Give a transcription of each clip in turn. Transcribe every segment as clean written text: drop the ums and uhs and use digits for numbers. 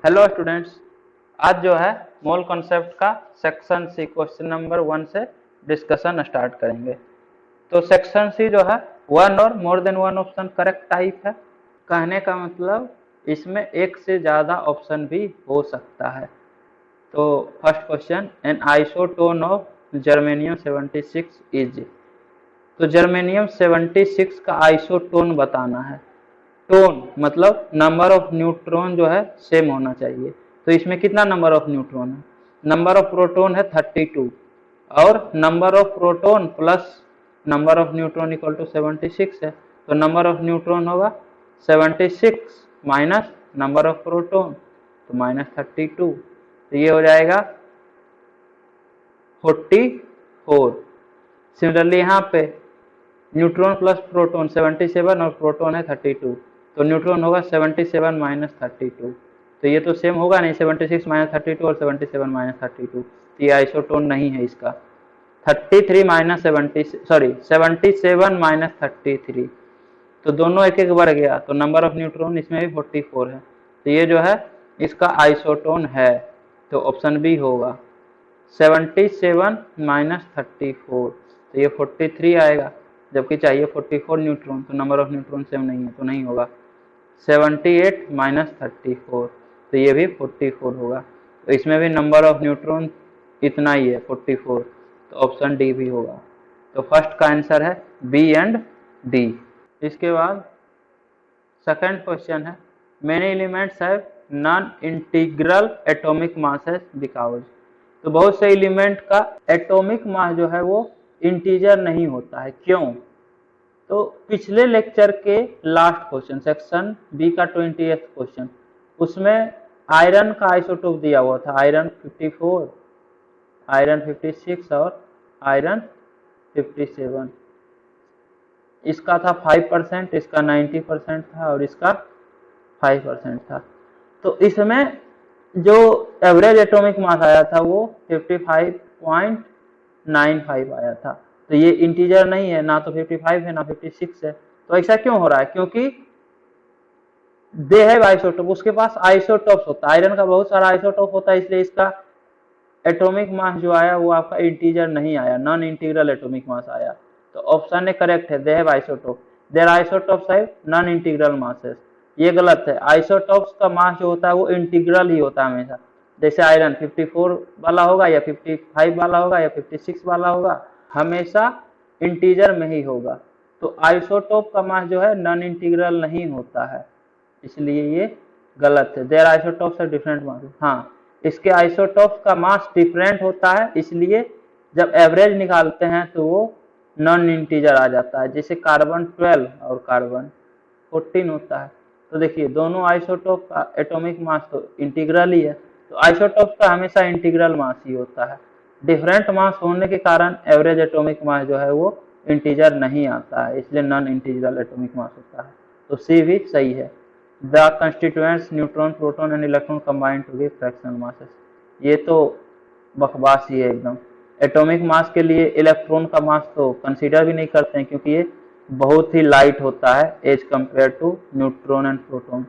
Hello students, आज जो है मोल कॉन्सेप्ट का सेक्शन सी क्वेश्चन नंबर 1 से डिस्कशन स्टार्ट करेंगे। तो सेक्शन सी जो है वन और more than one option correct type है। कहने का मतलब इसमें एक से ज़्यादा ऑप्शन भी हो सकता है। तो first question, an isotone of germanium 76 is. तो जर्मेनियम 76 का आइसोटोन बताना है। टोन मतलब नंबर ऑफ न्यूट्रॉन जो है सेम होना चाहिए। तो इसमें कितना नंबर ऑफ न्यूट्रॉन है? नंबर ऑफ प्रोटॉन है 32 और number of proton plus number of neutron equal to 76 है। तो नंबर ऑफ न्यूट्रॉन होगा 76 माइनस नंबर ऑफ प्रोटॉन, तो -32। तो ये हो जाएगा 44। सिमिलरली यहाँ पे न्यूट्रॉन प्लस प्रोटॉन 77 और प्रोटॉन है 32, तो न्यूट्रॉन होगा 77 माइनस 32। तो ये तो सेम होगा नहीं, 76 माइनस 32 और 77 माइनस 32, तो ये आइसोटोन नहीं है इसका। 33 माइनस 77 माइनस 33, तो दोनों एक एक बढ़ गया, तो नंबर ऑफ न्यूट्रॉन इसमें भी 44 है। तो ये जो है इसका आइसोटोन है, तो ऑप्शन बी होगा 77 माइनस 34, तो ये 43 आएगा, जबकि चाहिए 44 न्यूट्रॉन, तो नंबर ऑफ न्यूट्रॉन सेम नहीं है, तो नहीं होगा। 78 माइनस 34, तो ये भी 44 होगा। तो इसमें भी नंबर ऑफ न्यूट्रॉन इतना ही है 44, तो ऑप्शन डी भी होगा। तो फर्स्ट का आंसर है बी एंड डी। इसके बाद सेकंड क्वेश्चन है, many elements have non integral atomic masses because. तो बहुत से एलिमेंट का एटॉमिक मास जो है वो इंटीजर नहीं होता है, क्यों? तो पिछले लेक्चर के लास्ट क्वेश्चन सेक्शन बी का 20th क्वेश्चन, उसमें आयरन का आइसोटोप दिया हुआ था, आयरन 54, आयरन 56 और आयरन 57। इसका था 5%, इसका 90% था और इसका 5% था। तो इसमें जो एवरेज एटॉमिक मास आया था वो 55.95 आया था। तो ये इंटीजर नहीं है, ना तो 55 है ना 56 है। तो ऐसा क्यों हो रहा है? क्योंकि दे है आइसोटोप, उसके पास आइसोटोप्स होता है, आयरन का बहुत सारा आइसोटोप होता है, इसलिए इसका एटॉमिक मास जो आया वो आपका इंटीजर नहीं आया, नॉन इंटीग्रल एटॉमिक मास आया। तो ऑप्शन ए करेक्ट है, they have isotope, their isotopes have non integral masses. ये गलत है, आइसोटोप्स का मास जो होता है वो इंटीग्रल ही होता है हमेशा। जैसे आयरन 54 वाला होगा या 55 वाला होगा या 56 वाला होगा, हमेशा इंटीजर में ही होगा। तो आइसोटोप का मास जो है नॉन इंटीग्रल नहीं होता है, इसलिए ये गलत है। Their isotopes are different mass. हाँ, इसके आइसोटोप्स का मास डिफरेंट होता है, इसलिए जब एवरेज निकालते हैं तो वो नॉन इंटीजर आ जाता है। जैसे कार्बन 12 और कार्बन 14 होता है। तो देखिए दोनों आइसोटोप का एटॉमिक मास तो इंटीग्रल ही है, तो आइसोटोप्स का हमेशा इंटीग्रल मास ही होता है। डिफरेंट मास होने के कारण एवरेज एटॉमिक मास जो है वो इंटीजर नहीं आता है, इसलिए नॉन इंटीग्रल एटॉमिक मास होता है। तो सी भी सही है। The constituents neutron proton and electron combined to give fractional masses, ये तो बकवास ही है एकदम। एटॉमिक मास के लिए इलेक्ट्रॉन का मास तो कंसीडर भी नहीं करते हैं, क्योंकि ये बहुत ही लाइट होता है as compare to neutron and proton.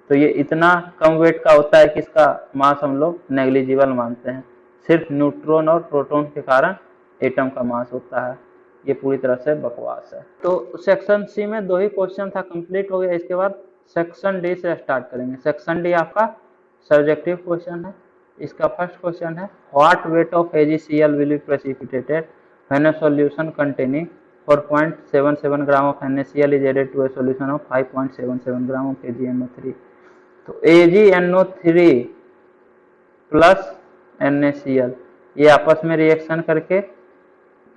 तो ये इतना कम वेट का होता है कि इसका मास हम लोग नेग्लिजिबल मानते हैं। सिर्फ न्यूट्रॉन और प्रोटॉन के कारण एटम का मास होता है। ये पूरी तरह से बकवास है। तो सेक्शन सी में 2 ही क्वेश्चन था, कंप्लीट हो गया। इसके बाद सेक्शन डी से स्टार्ट करेंगे। सेक्शन डी आपका सब्जेक्टिव क्वेश्चन है। इसका फर्स्ट क्वेश्चन है, what weight of AgCl will be precipitated when a solution containing 4.77 gram of NaCl is added to a solution of 5.77 gram of AgNO3। तो AgNO3 plus NaCl ये आपस में reaction करके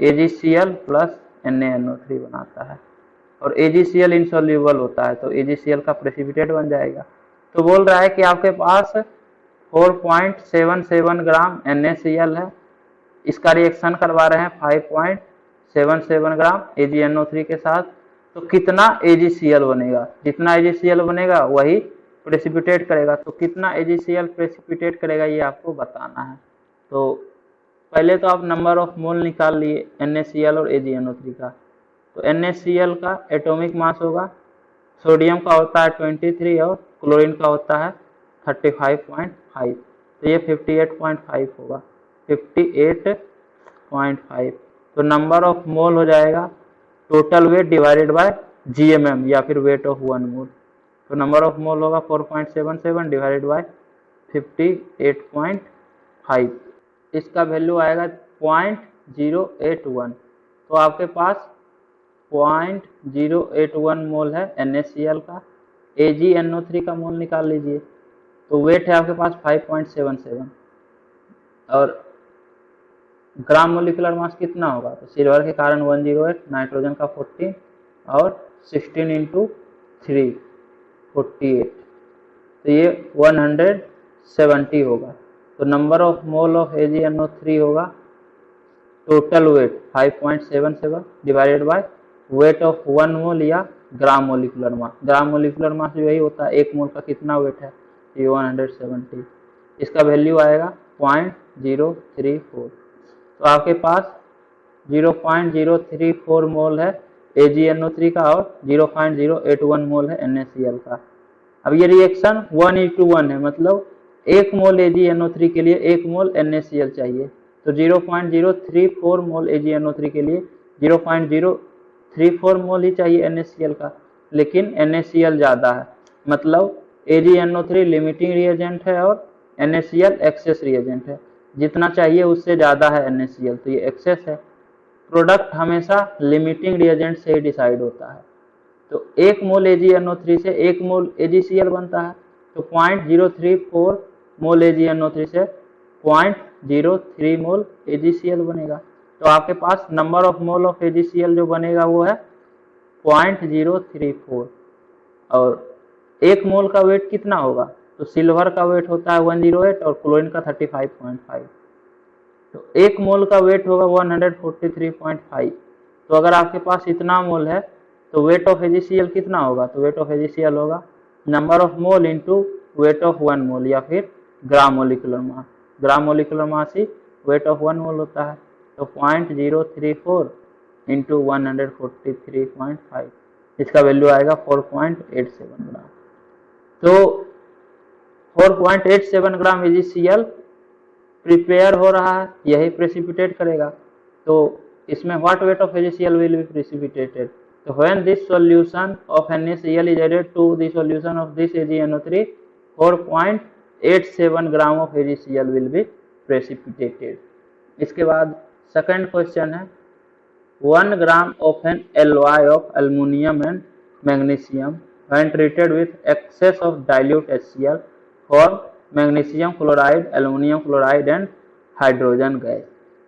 AgCl plus NaNO3 बनाता है, और AgCl insoluble होता है, तो AgCl का प्रेसिपिटेट बन जाएगा। तो बोल रहा है कि आपके पास 4.77 ग्राम NaCl है, इसका रिएक्शन करवा रहे हैं 5.77 ग्राम AgNO3 के साथ। तो कितना AgCl बनेगा? जितना AgCl बनेगा वही प्रेसिपिटेट करेगा। तो कितना AgCl प्रेसिपिटेट करेगा ये आपको बताना है। तो पहले तो आप नंबर ऑफ मोल निकाल लिए NaCl और AgNO3 का। तो NaCl का एटॉमिक मास होगा, सोडियम का होता है 23 और क्लोरीन का होता है 35.5, तो ये 58.5 होगा, 58.5। तो नंबर ऑफ मोल हो जाएगा total weight divided by GMM या फिर वेट ऑफ 1 मोल। तो नंबर ऑफ मोल होगा 4.77 डिवाइडेड बाय 58.5, इसका वैल्यू आएगा 0.081। तो आपके पास 0.081 मोल है NaCl का। AgNO3 का मोल निकाल लीजिए। तो वेट है आपके पास 5.77 और ग्राम मोलिकुलर मास कितना होगा, तो सिल्वर के कारण 108, नाइट्रोजन का 14 और 16 इंटू 3 48, तो ये 170 होगा। तो number of mole of AgNO3 होगा total weight 5.77 divided by weight of 1 मोल या gram molecular mass. Gram molecular mass यही होता है, 1 मोल का कितना वेट है, ये 170। इसका वैल्यू आएगा 0.034। तो आपके पास 0.034 मोल है AgNO3 का और 0.081 मोल है NaCl का। अब ये रिएक्शन 1:1 है, मतलब 1 मोल AgNO3 के लिए 1 मोल NaCl चाहिए। तो 0.034 मोल AgNO3 के लिए 0.034 मोल ही चाहिए NaCl का, लेकिन NaCl ज़्यादा है, मतलब AgNO3 लिमिटिंग रिएजेंट है और NaCl एक्सेस रिएजेंट है। जितना चाहिए उससे ज़्यादा है NaCl, तो ये एक्सेस है। प्रोडक्ट हमेशा लिमिटिंग रिएजेंट से ही डिसाइड होता है। तो 1 मोल AgNO3 से 1 मोल AgCl बनता है, तो 0.034 मोल AgNO3 से 0.03 मोल AgCl बनेगा। तो आपके पास number of mole of AgCl जो बनेगा वो है 0.034। और 1 मोल का वेट कितना होगा, तो सिल्वर का वेट होता है 108 और क्लोरीन का 35.5, तो 1 मोल का वेट होगा 143.5। तो अगर आपके पास इतना मोल है तो वेट ऑफ AgCl कितना होगा, तो वेट ऑफ AgCl होगा number of mole into weight of 1 मोल या फिर gram molecular mass. Gram molecular mass he weight of 1 मोल होता है। तो 0.034 इंटू 143.5, इसका वैल्यू आएगा 4.87 ग्राम। तो 4.87 ग्राम AgCl प्रिपेयर हो रहा है, यही प्रेसिपिटेट करेगा। तो इसमें what weight of AgCl will be precipitated, तो when this solution of NaCl is added to the solution of this AgNO3, 4.87 gram of AgCl will be precipitated. इसके बाद सेकंड क्वेश्चन है 1 gram of an alloy of aluminium and magnesium when treated with excess of dilute HCl for magnesium chloride, aluminum chloride and hydrogen gas.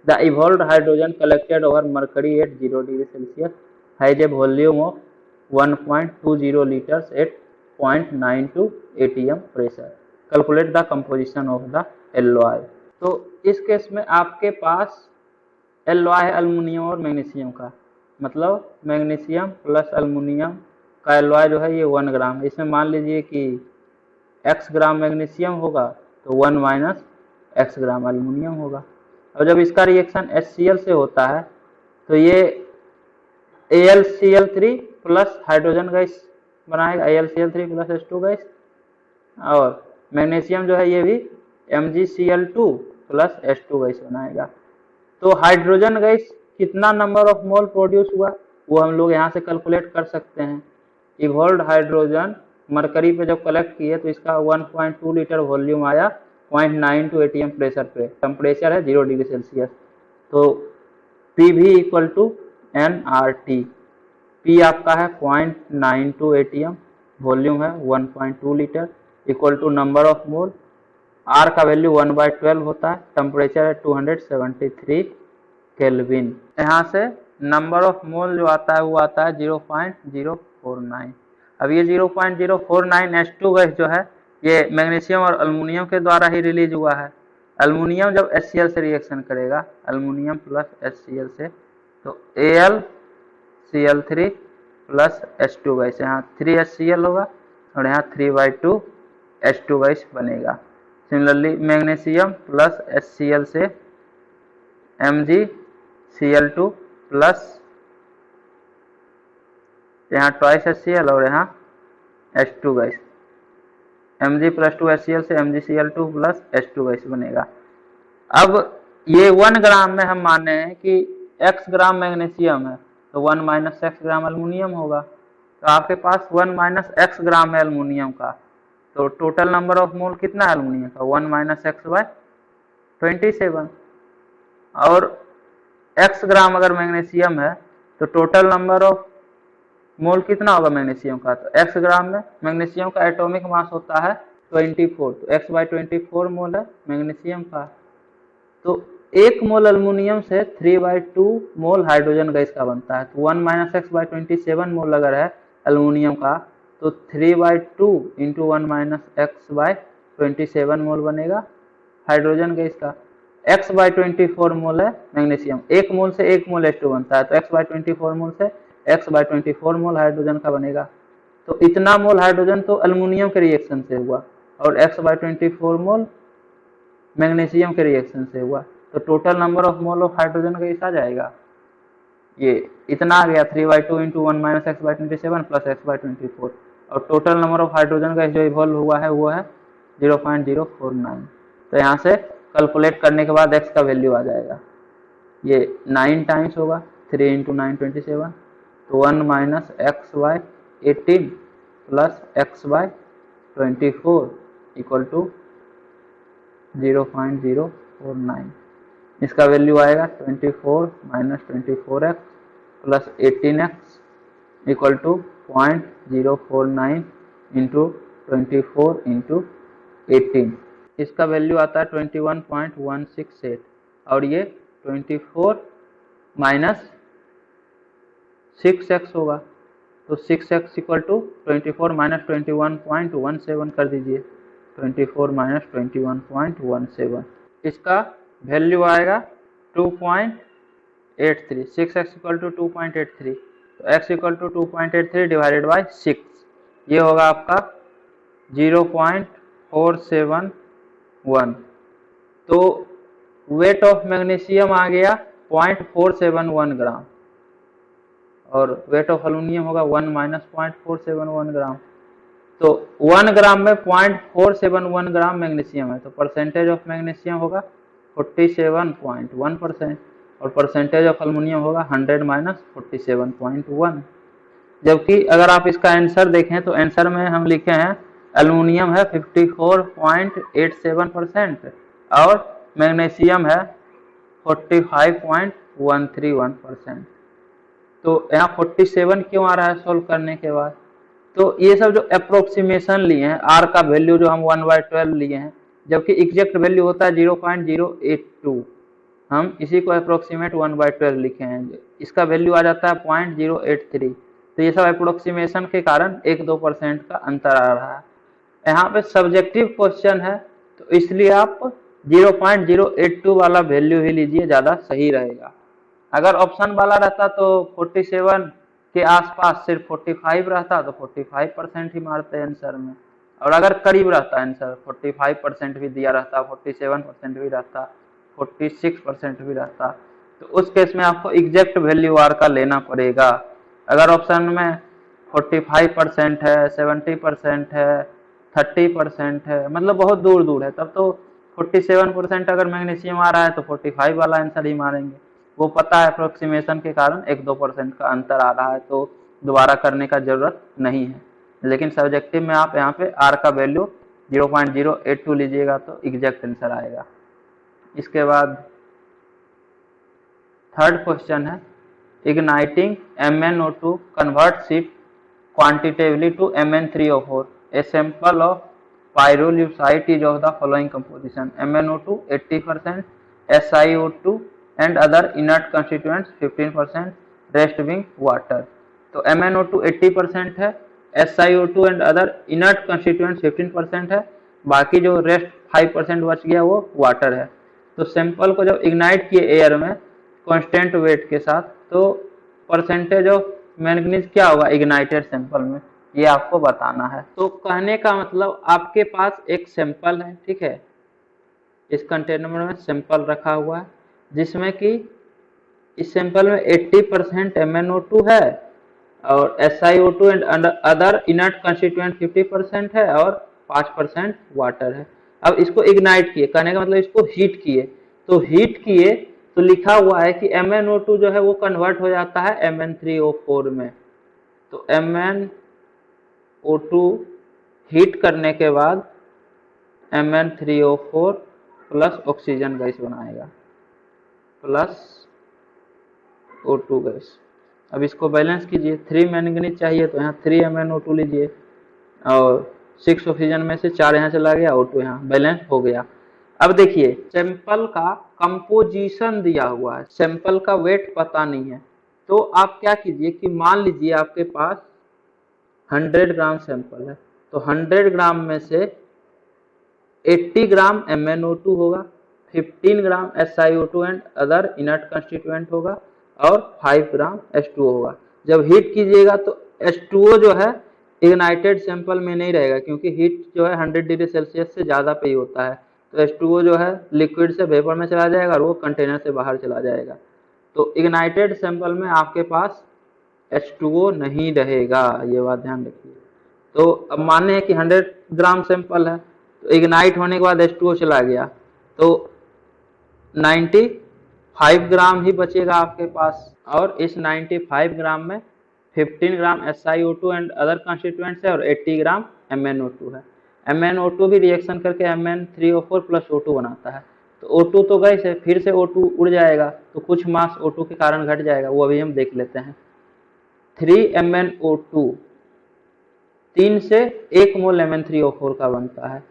The evolved hydrogen collected over mercury at 0 degree Celsius has a volume of 1.20 liters at 0.92 atm pressure. Calculate the composition of the alloy. तो इस case में आपके पास alloy है aluminium और magnesium का, मतलब magnesium plus aluminium का alloy जो है ये 1 ग्राम है। इसमें मान लीजिए कि x ग्राम मैग्नीशियम होगा तो 1 माइनस x ग्राम एल्युमिनियम होगा। और जब इसका रिएक्शन HCl से होता है तो ये AlCl3 प्लस हाइड्रोजन गैस बनाएगा, AlCl3 प्लस H2 गैस, और मैग्नीशियम जो है ये भी MgCl2 प्लस H2 गैस बनाएगा। तो हाइड्रोजन गैस कितना नंबर ऑफ मोल प्रोड्यूस हुआ वो हम लोग यहाँ से कैलकुलेट कर सकते हैं। इवॉल्व्ड हाइड्रोजन मरकरी पे जब कलेक्ट किए तो इसका 1.2 लीटर वॉल्यूम आया 0.92 atm प्रेशर पे, टेम्परेचर है 0 डिग्री सेल्सियस। तो PV equal to nRT, P आपका है 0.92 atm, वॉल्यूम है 1.2 litre, equal to number of mole, R का वैल्यू 1/12 होता है, टेम्परेचर है 273 केल्विन। यहाँ से नंबर ऑफ मोल जो आता है वो आता है 0.049। अब ये 0.049 H2 गैस जो है ये मैग्नीशियम और एल्युमिनियम के द्वारा ही रिलीज हुआ है। एल्युमिनियम जब HCl से रिएक्शन करेगा, एल्युमिनियम प्लस HCl से, तो AlCl3 प्लस H2 गैस, यहाँ 3 HCl होगा और यहाँ 3/2 H2 गैस बनेगा। सिमिलरली मैग्नीशियम प्लस HCl से MgCl2 प्लस यहाँ ट्वाइस HCl और यहाँ H2 गैस, Mg+2HCl से MgCl2 प्लस H2 बनेगा। अब ये 1 ग्राम में हम माने हैं कि x ग्राम मैग्नीशियम है तो 1 माइनस x ग्राम एल्युमिनियम होगा, तो आपके पास 1 माइनस x ग्राम है एल्युमिनियम का, तो टोटल नंबर ऑफ मोल कितना है एल्युमिनियम का 1 माइनस x बाय 27, और x ग्राम अगर मैग्नीशियम है तो टोटल नंबर ऑफ मोल कितना होगा मैग्नीशियम का, तो x ग्राम में मैग्नीशियम का एटॉमिक मास होता है 24, तो x बाय 24 मोल है मैग्नीशियम का। तो 1 मोल एल्युमिनियम से 3/2 मोल हाइड्रोजन गैस का बनता है, तो 1 माइनस एक्स बाय 27 मोल अगर है एल्युमिनियम का तो 3/2 इंटू 1 माइनस एक्स बाय 27 मोल बनेगा हाइड्रोजन गैस का। x बाय 24 मोल है मैग्नीशियम, 1 मोल से 1 मोल H2 बनता है, तो x बाय 24 मोल से x बाय 24 मोल हाइड्रोजन का बनेगा। तो इतना मोल हाइड्रोजन तो एल्युमिनियम के रिएक्शन से हुआ और x बाय 24 मोल मैग्नीशियम के रिएक्शन से हुआ, तो total number of mole of hydrogen gas आ जाएगा, ये इतना आ गया 3/2 into 1 minus x by 27 plus x by 24, और total number of hydrogen gas जो इवॉल्व हुआ है वो है 0.049। तो यहाँ से कैलकुलेट करने के बाद x का वैल्यू आ जाएगा, ये 9 टाइम्स होगा 3 इंटू 9 27, तो 1 minus x by 18 plus x by 24 equal to 0.049। इसका वैल्यू आएगा 24 minus 24x plus 18x equal to 0.049 into 24 into 18, इसका वैल्यू आता है 21.168, और ये 24 माइनस 6x होगा, तो 6x इक्वल टू 24 माइनस 21.17 कर दीजिए, 24 माइनस 21.17, इसका वैल्यू आएगा 2.83, 6x इक्वल टू 2.83, तो x equal to 2.83 divided by 6, ये होगा आपका 0.471। तो वेट ऑफ मैग्नीशियम आ गया 0.471 ग्राम, और वेट ऑफ एल्युमिनियम होगा 1 माइनस 0.471 ग्राम। तो 1 ग्राम में 0.471 ग्राम मैग्नीशियम है, तो परसेंटेज ऑफ मैग्नीशियम होगा 47.1%, और परसेंटेज ऑफ एल्युमिनियम होगा 100 माइनस 47.1। जबकि अगर आप इसका आंसर देखें तो आंसर में हम लिखे हैं एल्युमिनियम है 54.87% और मैग्नीशियम है 45.131%। तो यहाँ 47 क्यों आ रहा है सॉल्व करने के बाद, तो ये सब जो अप्रोक्सीमेशन लिए हैं, आर का वैल्यू जो हम 1/12 लिए हैं, जबकि एग्जैक्ट वैल्यू होता है 0.082, हम इसी को अप्रोक्सीमेट 1/12 लिखे हैं, इसका वैल्यू आ जाता है 0.083। तो ये सब अप्रोक्सीमेशन के कारण 1-2% का अंतर आ रहा है। यहाँ पे सब्जेक्टिव क्वेश्चन है तो इसलिए आप 0.082 वाला वैल्यू ही लीजिए, ज़्यादा सही रहेगा। अगर ऑप्शन वाला रहता तो 47 के आसपास सिर्फ 45 रहता तो 45% ही मारते आंसर में, और अगर करीब रहता आंसर 45% भी दिया रहता, 47% भी रहता, 46% भी रहता, तो उस केस में आपको एग्जैक्ट वैल्यू आर का लेना पड़ेगा। अगर ऑप्शन में 45% है, 70% है, 30% है, मतलब बहुत दूर दूर है, तब तो 47% अगर मैग्नीशियम आ रहा है तो 45 वाला आंसर ही मारेंगे। वो पता है अप्रोक्सीमेशन के कारण 1-2% का अंतर आ रहा है तो दोबारा करने का जरूरत नहीं है। लेकिन सब्जेक्टिव में आप यहाँ पे आर का वैल्यू 0.082 लीजिएगा तो एग्जैक्ट आंसर आएगा। इसके बाद थर्ड क्वेश्चन है, igniting MnO2 converts it quantitatively to Mn3O4. A sample of pyrolusite is of the following composition: MnO2 80%, SiO2 and other inert constituents 15%, rest being water। तो MnO2 80% है, SiO2 and other inert constituents 15% है, बाकी जो rest 5% बच गया वो water है। तो सैंपल को जब इग्नाइट किए एयर में कांस्टेंट वेट के साथ, तो परसेंटेज ऑफ मैंगनीज क्या होगा इग्नाइटेड सैंपल में, ये आपको बताना है। तो कहने का मतलब आपके पास एक सैंपल है, ठीक है, इस कंटेनर में सैंपल रखा हुआ है जिसमें कि इस सैंपल में 80% MnO2 है और SiO2 and other inert constituent 50% है और 5% वाटर है। अब इसको इग्नाइट किए, कहने का मतलब इसको हीट किए, तो हीट किए तो लिखा हुआ है कि MnO2 जो है वो कन्वर्ट हो जाता है Mn3O4 में। तो MnO2 हीट करने के बाद Mn3O4 प्लस ऑक्सीजन गैस बनाएगा, प्लस O2 गैस। अब इसको बैलेंस कीजिए, 3 मैंगनीज चाहिए तो यहाँ 3 MnO2 लीजिए, और 6 ऑक्सीजन में से 4 यहाँ चला गया, O2 यहाँ बैलेंस हो गया। अब देखिए सैंपल का कंपोजिशन दिया हुआ है, सैंपल का वेट पता नहीं है, तो आप क्या कीजिए कि मान लीजिए आपके पास 100 ग्राम सैंपल है, तो 100 ग्राम में से 80 ग्राम MnO2 होगा, 15 ग्राम SiO2 and other inert constituent होगा, और 5 ग्राम H2O होगा। जब हीट कीजिएगा तो H2O जो है इग्नाइटेड सैंपल में नहीं रहेगा, क्योंकि हीट जो है 100 डिग्री सेल्सियस से ज़्यादा पे ही होता है, तो H2O जो है लिक्विड से वेपर में चला जाएगा और वो कंटेनर से बाहर चला जाएगा। तो इग्नाइटेड सैंपल में आपके पास H2O नहीं रहेगा, ये बात ध्यान रखिए। तो अब माने कि 100 ग्राम सैंपल है, तो इग्नाइट होने के बाद H2O चला गया, तो 95 ग्राम ही बचेगा आपके पास, और इस 95 ग्राम में 15 ग्राम SiO2 एंड अदर कंस्टिट्यूएंट्स है और 80 ग्राम MnO2 है। MnO2 भी रिएक्शन करके Mn3O4 प्लस O2 बनाता है, तो O2 तो गैस है, फिर से O2 उड़ जाएगा, तो कुछ मास O2 के कारण घट जाएगा, वो अभी हम देख लेते हैं। 3 MnO2 3 से 1 मोल Mn3O4 का बनता है,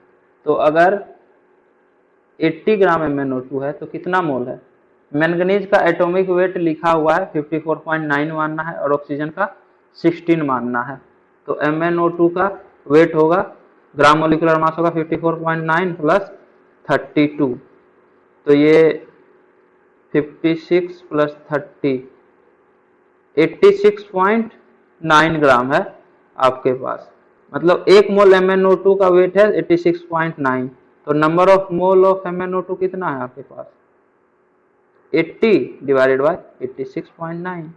तो अगर 80 ग्राम MnO2 है तो कितना मोल है? मैंगनीज का एटॉमिक वेट लिखा हुआ है 54.9 मानना है और ऑक्सीजन का 16 मानना है, तो MnO2 का वेट होगा, ग्राम मोलिकुलर मास होगा 54.9 प्लस 32, तो ये 56 प्लस 30 86.9 ग्राम है आपके पास, मतलब 1 मोल MnO2 का वेट है 86.9, तो number of mole of MnO2 कितना है आपके पास? 80 divided by 86.9,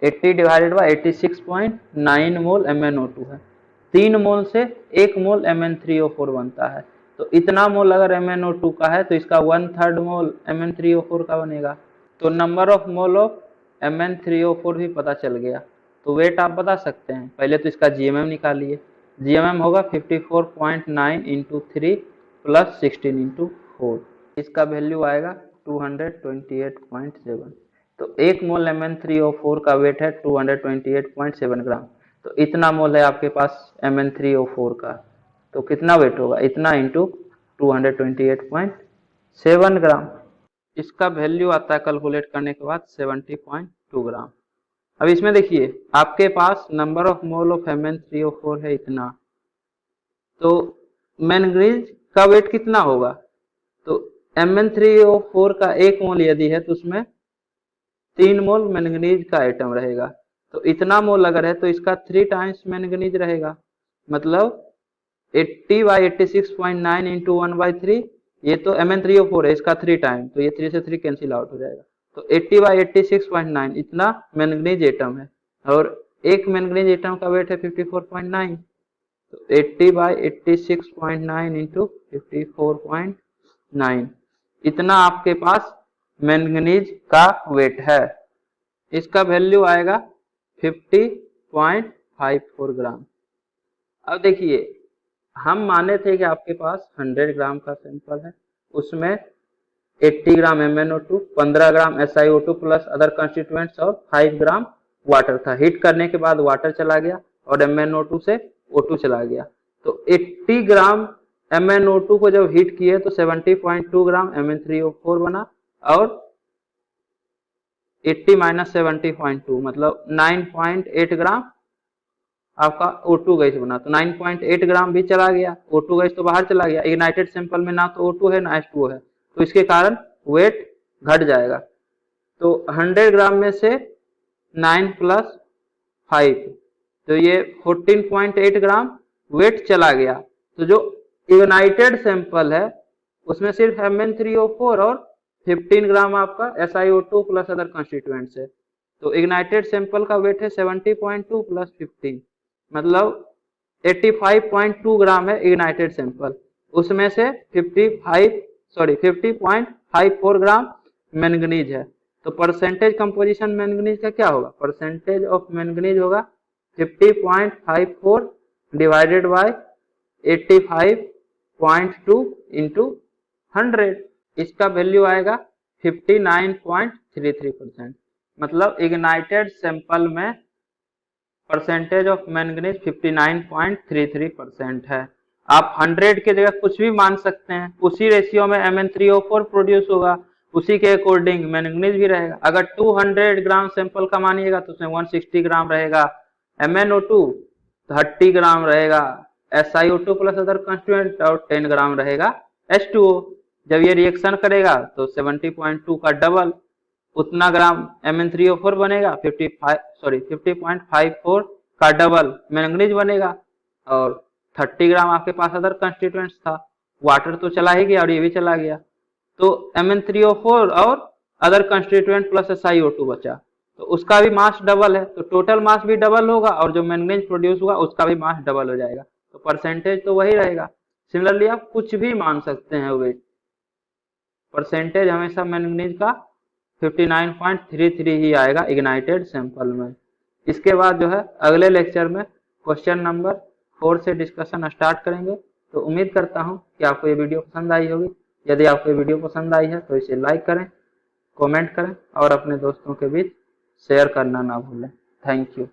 80 divided by 86.9 mole MnO2 है। 3 मोल से 1 मोल Mn3O4 बनता है, तो इतना मोल अगर MnO2 का है तो इसका 1/3 मोल Mn3O4 का बनेगा, तो number of mole of Mn3O4 भी पता चल गया। तो वेट आप बता सकते हैं, पहले तो इसका GMM निकालिए, GMM होगा 54.9 इंटू 3 प्लस 16 इंटू 4, इसका वैल्यू आएगा 228.7, तो 1 मोल Mn3O4 का वेट है 228.7 ग्राम, तो इतना मोल है आपके पास Mn3O4 का, तो कितना वेट होगा? इतना इंटू 228.7 ग्राम, इसका वैल्यू आता है कैलकुलेट करने के बाद 70.2 ग्राम। अब इसमें देखिए आपके पास number of mole of Mn3O4 है इतना, तो मैंगनीज का वेट कितना होगा? तो Mn3O4 का 1 मोल यदि है तो उसमें 3 मोल मैंगनीज का आइटम रहेगा, तो इतना मोल अगर है तो इसका 3 टाइम्स मैंगनीज रहेगा, मतलब 80 बाई 86.9 इंटू 1/3, ये तो Mn3O4 है, इसका 3 टाइम, तो ये 3 से 3 कैंसिल आउट हो जाएगा, तो 80 बाई 86.9 इतना मैंगनीज एटम है, और एक मैंगनीज एटम का वेट है 54.9, तो 80 बाई 86.9 इंटू 54.9, इतना आपके पास मैंगनीज का वेट है, इसका वैल्यू आएगा 50.54 ग्राम। अब देखिए हम माने थे कि आपके पास 100 ग्राम का सैंपल है, उसमें 80 ग्राम MnO2, 15 ग्राम SiO2 प्लस अदर कंस्टिट्यूएंट्स और 5 ग्राम वाटर था। हीट करने के बाद वाटर चला गया और MnO2 से O2 चला गया, तो 80 ग्राम MnO2 को जब हीट किए तो 70.2 ग्राम Mn3O4 बना, और 80 माइनस 70.2 मतलब 9.8 ग्राम आपका O2 गैस बना, तो 9.8 ग्राम भी चला गया, O2 गैस तो बाहर चला गया, इग्नाइटेड सैंपल में ना तो O2 है ना H2O है, तो इसके कारण वेट घट जाएगा, तो 100 ग्राम में से 9 प्लस 5, तो ये 14.8 ग्राम वेट चला गया, तो जो इग्नाइटेड सैंपल है उसमें सिर्फ Mn3O4 और 15 ग्राम आपका SiO2 प्लस अदर कंस्टिट्यूएंट्स है, तो इग्नाइटेड सैंपल का वेट है 70.2 प्लस 15, मतलब 85.2 ग्राम है इग्नाइटेड सैंपल, उसमें से 50.54 ग्राम मैंगनीज है। तो परसेंटेज कंपोजिशन मैंगनीज का क्या होगा, परसेंटेज ऑफ मैंगनीज होगा 50.54 डिवाइडेड बाय 85.2 इंटू 100, इसका वैल्यू आएगा 59.33%। मतलब इग्नाइटेड सैंपल में परसेंटेज ऑफ मैंगनीज 59.33% है। आप 100 की जगह कुछ भी मान सकते हैं, उसी रेशियो में Mn3O4 प्रोड्यूस होगा, उसी के अकॉर्डिंग मैंगनीज भी रहेगा। अगर 200 ग्राम सैंपल का मानिएगा तो उसमें 160 ग्राम रहेगा MnO2, 30 ग्राम रहेगा SiO2 प्लस अदर कंस्टिट्यूएंट और 10 ग्राम रहेगा H2O। जब ये रिएक्शन करेगा तो 70.2 का डबल उतना ग्राम Mn3O4 बनेगा, 50.54 का डबल मैंगनीज बनेगा, और 30 ग्राम आपके पास अदर कंस्टिट्यूएंट्स था, वाटर तो चला ही गया और ये भी चला गया, तो Mn3O4 और अदर कंस्टिट्यूएंट प्लस SiO2 बचा, तो उसका भी मास डबल है, तो टोटल मास भी डबल होगा और जो मैंगनीज प्रोड्यूस हुआ उसका भी मास डबल हो जाएगा, तो परसेंटेज तो वही रहेगा। सिमिलरली आप कुछ भी मान सकते हैं वेट, परसेंटेज हमेशा मैंगनीज का 59.33 ही आएगा इग्नाइटेड सैंपल में। इसके बाद जो है अगले लेक्चर में क्वेश्चन नंबर 4 से डिस्कशन स्टार्ट करेंगे। तो उम्मीद करता हूं कि आपको ये वीडियो पसंद आई होगी। यदि आपको ये वीडियो पसंद आई है तो इसे लाइक करें, कमेंट करें और अपने दोस्तों के बीच शेयर करना ना भूलें। Thank you.